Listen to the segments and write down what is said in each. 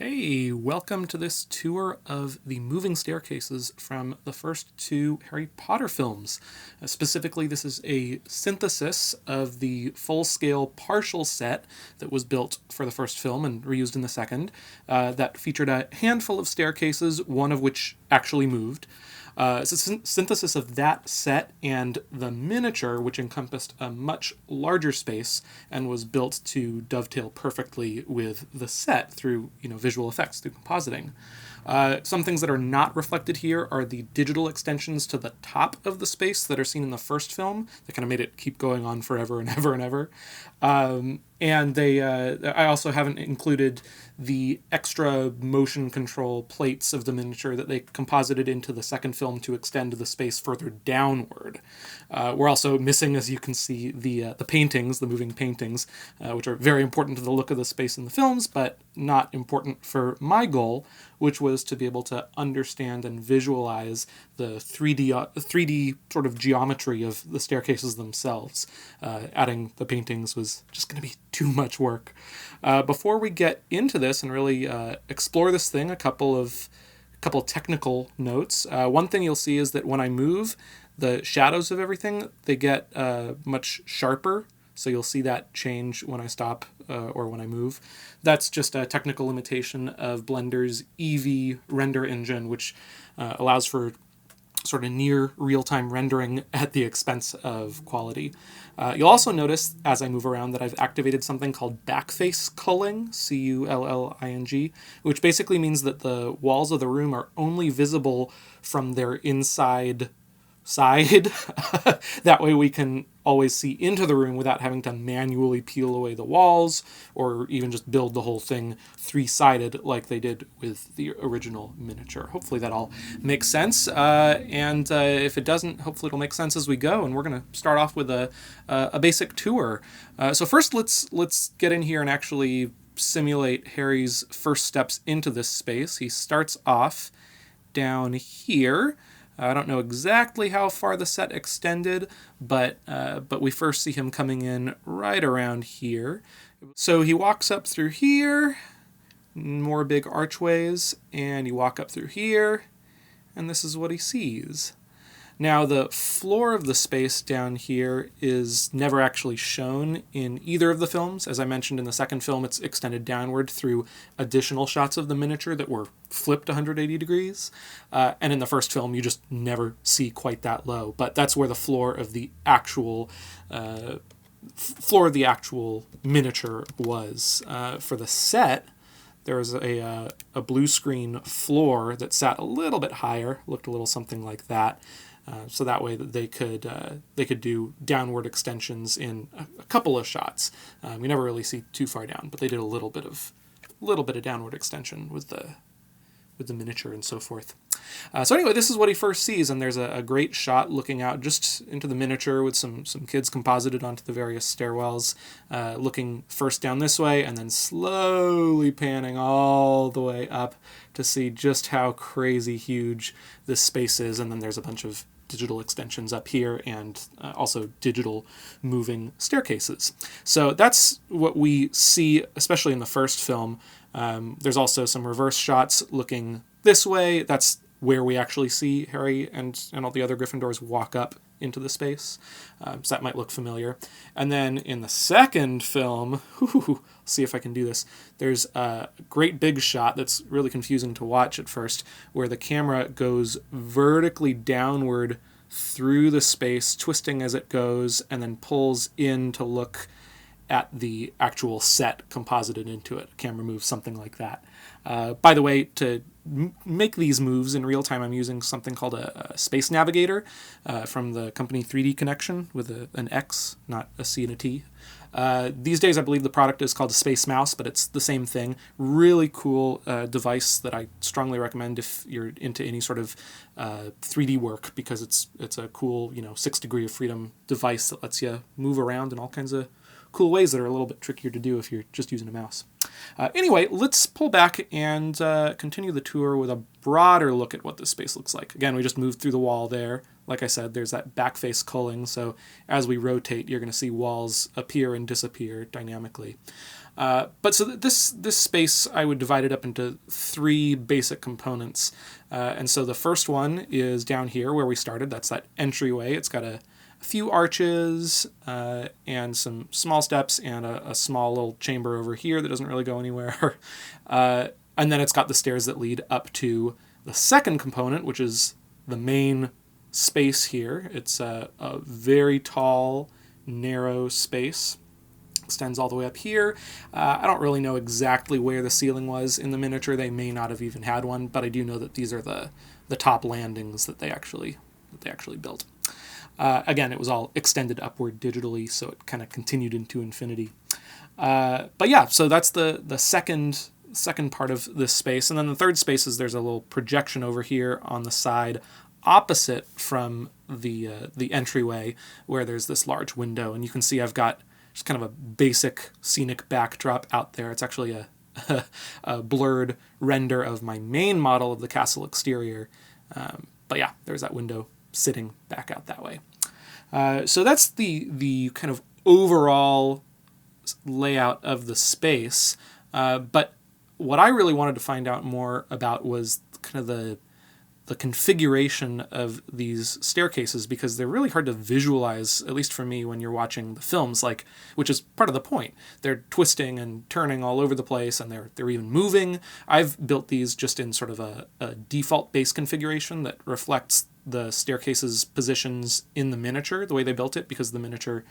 Hey, welcome to this tour of the moving staircases from the first two Harry Potter films. Specifically, this is a synthesis of the full-scale partial set that was built for the first film and reused in the second, that featured a handful of staircases, one of which actually moved. It's a synthesis of that set and the miniature, which encompassed a much larger space and was built to dovetail perfectly with the set through, visual effects, through compositing. Some things that are not reflected here are the digital extensions to the top of the space that are seen in the first film. That kind of made it keep going on forever and ever and ever. I also haven't included the extra motion control plates of the miniature that they composited into the second film to extend the space further downward. We're also missing, as you can see, the paintings, the moving paintings, which are very important to the look of the space in the films, but not important for my goal, which was to be able to understand and visualize the 3D sort of geometry of the staircases themselves. Adding the paintings was just going to be too much work. Before we get into this and really explore this thing, a couple of technical notes. One thing you'll see is that when I move, the shadows of everything, they get much sharper. So you'll see that change when I stop or when I move. That's just a technical limitation of Blender's Eevee render engine, which allows for sort of near real-time rendering at the expense of quality. You'll also notice, as I move around, that I've activated something called backface culling, C-U-L-L-I-N-G, which basically means that the walls of the room are only visible from their inside side. That way we can always see into the room without having to manually peel away the walls or even just build the whole thing three-sided like they did with the original miniature. Hopefully that all makes sense. And if it doesn't, hopefully it'll make sense as we go. And we're going to start off with a basic tour. So first let's get in here and actually simulate Harry's first steps into this space. He starts off down here. I don't know exactly how far the set extended, but we first see him coming in right around here. So he walks up through here, more big archways, and you walk up through here, and this is what he sees. Now, the floor of the space down here is never actually shown in either of the films. As I mentioned, in the second film, it's extended downward through additional shots of the miniature that were flipped 180 degrees. And in the first film, you just never see quite that low. But that's where the floor of the actual miniature was. For the set, there was a blue screen floor that sat a little bit higher, looked a little something like that. So that way that they could do downward extensions in a couple of shots. You never really see too far down, but they did a little bit of downward extension with the miniature and so forth. So anyway, this is what he first sees, and there's a great shot looking out just into the miniature with some kids composited onto the various stairwells, looking first down this way and then slowly panning all the way up to see just how crazy huge this space is. And then there's a bunch of digital extensions up here and also digital moving staircases. So that's what we see, especially in the first film. There's also some reverse shots looking this way. That's where we actually see Harry and all the other Gryffindors walk up into the space. So that might look familiar. And then in the second film, see if I can do this, there's a great big shot that's really confusing to watch at first, where the camera goes vertically downward through the space, twisting as it goes, and then pulls in to look at the actual set composited into it. Camera moves something like that. By the way, to make these moves in real time, I'm using something called a space navigator from the company 3D Connection with an X, not a C and a T. These days, I believe the product is called a Space Mouse, but it's the same thing. Really cool device that I strongly recommend if you're into any sort of 3D work, because it's a cool 6 degree of freedom device that lets you move around in all kinds of cool ways that are a little bit trickier to do if you're just using a mouse. Anyway, let's pull back and continue the tour with a broader look at what this space looks like. Again, we just moved through the wall there. Like I said, there's that backface culling, so as we rotate, you're going to see walls appear and disappear dynamically. But so this space, I would divide it up into three basic components. And so the first one is down here where we started. That's that entryway. It's got a few arches and some small steps and a small little chamber over here that doesn't really go anywhere. And then it's got the stairs that lead up to the second component, which is the main space here. It's a very tall, narrow space. Extends all the way up here. I don't really know exactly where the ceiling was in the miniature. They may not have even had one, but I do know that these are the top landings that they actually built. Again, it was all extended upward digitally, so it kind of continued into infinity. But yeah, so that's the second part of this space, and then the third space is there's a little projection over here on the side opposite from the entryway, where there's this large window, and you can see I've got just kind of a basic scenic backdrop out there. It's actually a blurred render of my main model of the castle exterior. But yeah, there's that window sitting back out that way. So that's the kind of overall layout of the space. But what I really wanted to find out more about was kind of the configuration of these staircases, because they're really hard to visualize, at least for me, when you're watching the films, which is part of the point. They're twisting and turning all over the place, and they're even moving. I've built these just in sort of a default base configuration that reflects the staircases positions in the miniature, the way they built it, because the miniature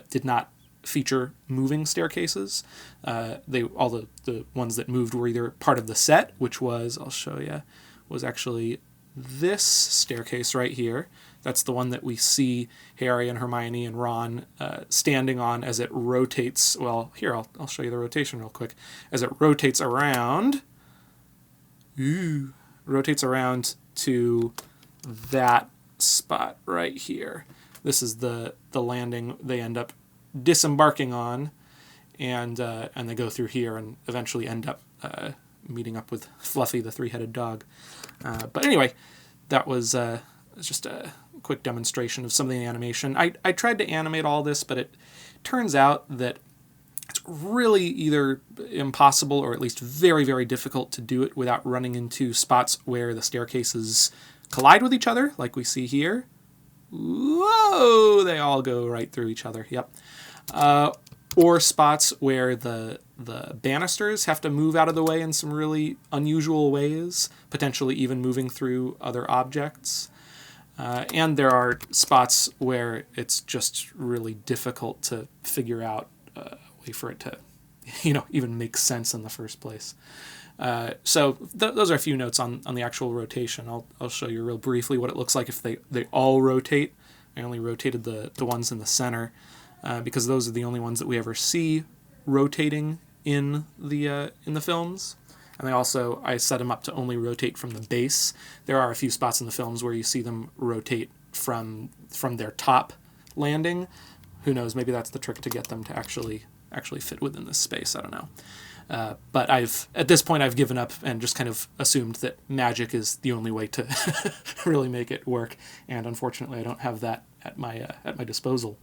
did not feature moving staircases. All the ones that moved were either part of the set, which was, I'll show you, was actually this staircase right here. That's the one that we see Harry and Hermione and Ron standing on as it rotates. Well, here, I'll show you the rotation real quick. As it rotates around, rotates around to that spot right here. This is the landing they end up disembarking on, and they go through here and eventually end up meeting up with Fluffy, the three-headed dog. But anyway, that was just a quick demonstration of some of the animation. I tried to animate all this, but it turns out that it's really either impossible or at least very, very difficult to do it without running into spots where the staircases collide with each other, like we see here. Whoa! They all go right through each other. Yep. Or spots where the banisters have to move out of the way in some really unusual ways, potentially even moving through other objects. And there are spots where it's just really difficult to figure out a way for it to, even make sense in the first place. So those are a few notes on the actual rotation. I'll show you real briefly what it looks like if they all rotate. I only rotated the ones in the center, because those are the only ones that we ever see rotating in the films. And I set them up to only rotate from the base. There are a few spots in the films where you see them rotate from their top landing. Who knows? Maybe that's the trick to get them to actually fit within this space. I don't know. But at this point I've given up and just kind of assumed that magic is the only way to really make it work. And unfortunately, I don't have that at my disposal.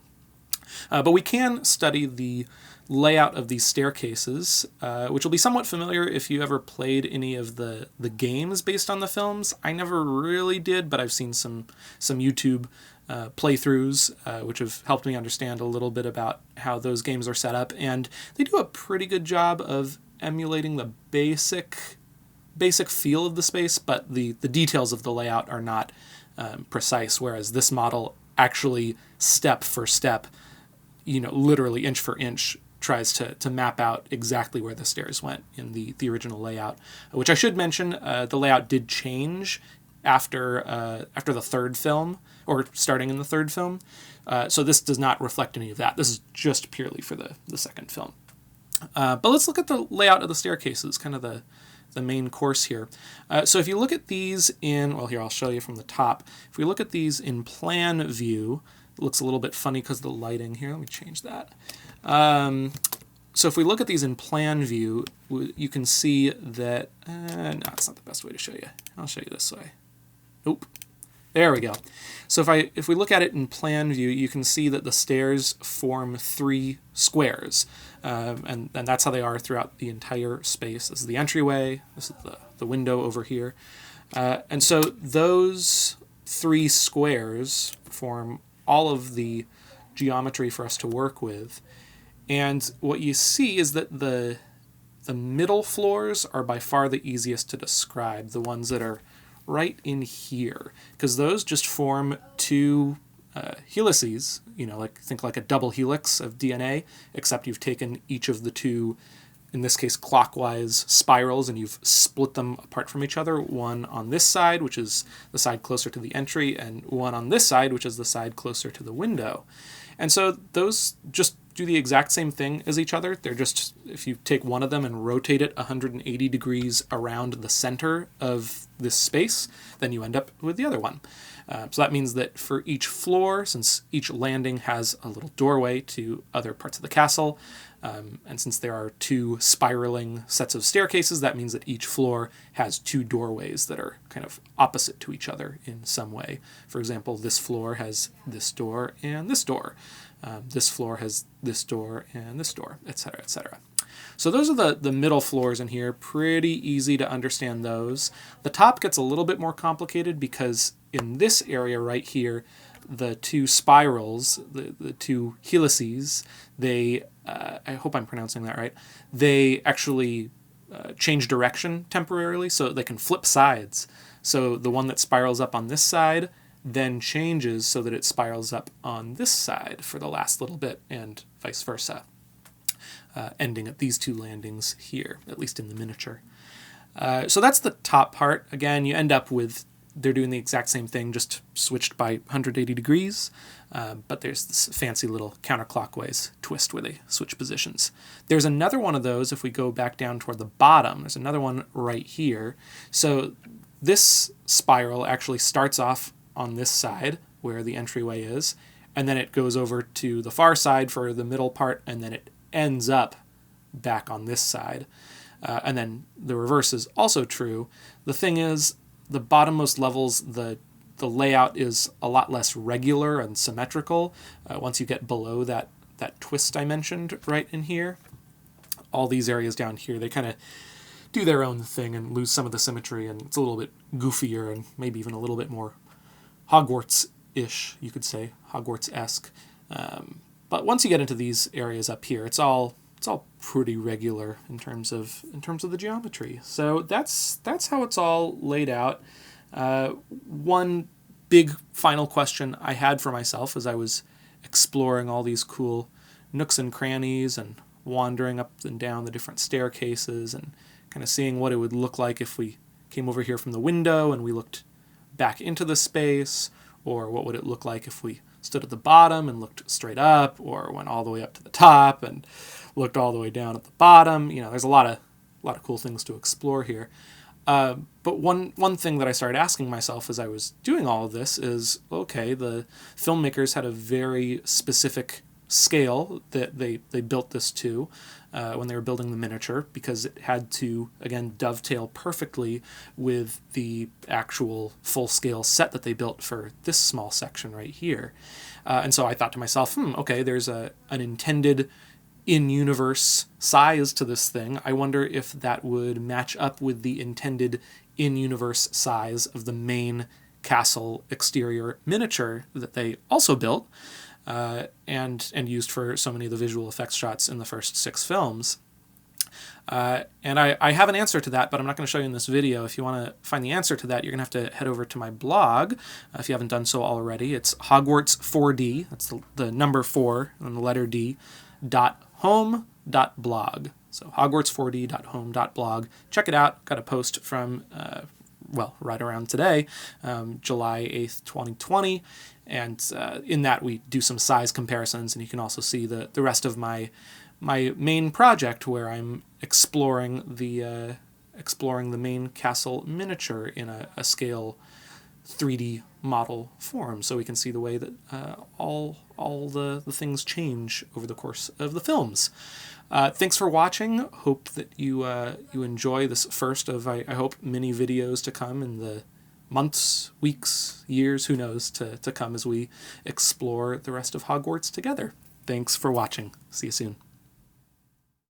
But we can study the layout of these staircases, which will be somewhat familiar if you ever played any of the games based on the films. I never really did, but I've seen some YouTube playthroughs, which have helped me understand a little bit about how those games are set up, and they do a pretty good job of emulating the basic feel of the space, but the details of the layout are not precise, whereas this model actually step for step, literally inch for inch, tries to map out exactly where the stairs went in the original layout, which I should mention, the layout did change after the third film, or starting in the third film. So this does not reflect any of that. This is just purely for the second film. But let's look at the layout of the staircases, kind of the main course here. So if you look at these here, I'll show you from the top. If we look at these in plan view, it looks a little bit funny because of the lighting here. Let me change that. So if we look at these in plan view, you can see that, no, it's not the best way to show you. I'll show you this way. Nope. There we go. So if we look at it in plan view, you can see that the stairs form 3 squares, and that's how they are throughout the entire space. This is the entryway. This is the window over here, and so those 3 squares form all of the geometry for us to work with. And what you see is that the middle floors are by far the easiest to describe, the ones that are right in here, because those just form 2 helices, think like a double helix of DNA, except you've taken each of the 2, in this case clockwise spirals, and you've split them apart from each other, one on this side, which is the side closer to the entry, and one on this side, which is the side closer to the window. And so those just do the exact same thing as each other. They're just, if you take one of them and rotate it 180 degrees around the center of this space, then you end up with the other one. So that means that for each floor, since each landing has a little doorway to other parts of the castle, and since there are 2 spiraling sets of staircases, that means that each floor has 2 doorways that are kind of opposite to each other in some way. For example, this floor has this door and this door. This floor has this door and this door, etc., etc. So those are the middle floors in here. Pretty easy to understand those. The top gets a little bit more complicated because in this area right here, the 2 spirals, the 2 helices, they, I hope I'm pronouncing that right, they actually change direction temporarily so they can flip sides. So the one that spirals up on this side then changes so that it spirals up on this side for the last little bit, and vice versa, ending at these 2 landings here, at least in the miniature. So that's the top part. Again, you end up with, they're doing the exact same thing, just switched by 180 degrees, but there's this fancy little counterclockwise twist where they switch positions. There's another one of those, if we go back down toward the bottom, there's another one right here. So this spiral actually starts off on this side where the entryway is, and then it goes over to the far side for the middle part, and then it ends up back on this side. And then the reverse is also true. The thing is, the bottommost levels, the layout is a lot less regular and symmetrical. Once you get below that twist I mentioned right in here, all these areas down here, they kind of do their own thing and lose some of the symmetry, and it's a little bit goofier and maybe even a little bit more Hogwarts-ish, you could say, Hogwarts-esque. But once you get into these areas up here, it's all pretty regular in terms of the geometry. So that's how it's all laid out. One big final question I had for myself as I was exploring all these cool nooks and crannies and wandering up and down the different staircases and kind of seeing what it would look like if we came over here from the window and we looked back into the space, or what would it look like if we stood at the bottom and looked straight up, or went all the way up to the top and looked all the way down at the bottom. There's a lot of cool things to explore here. But one thing that I started asking myself as I was doing all of this is, okay, the filmmakers had a very specific scale that they built this to when they were building the miniature, because it had to, again, dovetail perfectly with the actual full-scale set that they built for this small section right here. And so I thought to myself, okay, there's an intended in-universe size to this thing. I wonder if that would match up with the intended in-universe size of the main castle exterior miniature that they also built and used for so many of the visual effects shots in the first 6 films. And I have an answer to that, but I'm not going to show you in this video. If you want to find the answer to that, you're going to have to head over to my blog, if you haven't done so already. It's Hogwarts 4D, that's the number 4 and the letter D, .home.blog. So hogwarts4d.home.blog. Check it out. Got a post from, right around today, July 8th, 2020. And in that we do some size comparisons, and you can also see the rest of my main project where I'm exploring the main castle miniature in a scale 3D model form, so we can see the way that all the things change over the course of the films. Thanks for watching. Hope that you enjoy this first of, I hope, many videos to come in the months, weeks, years, who knows, to come as we explore the rest of Hogwarts together. Thanks for watching. See you soon.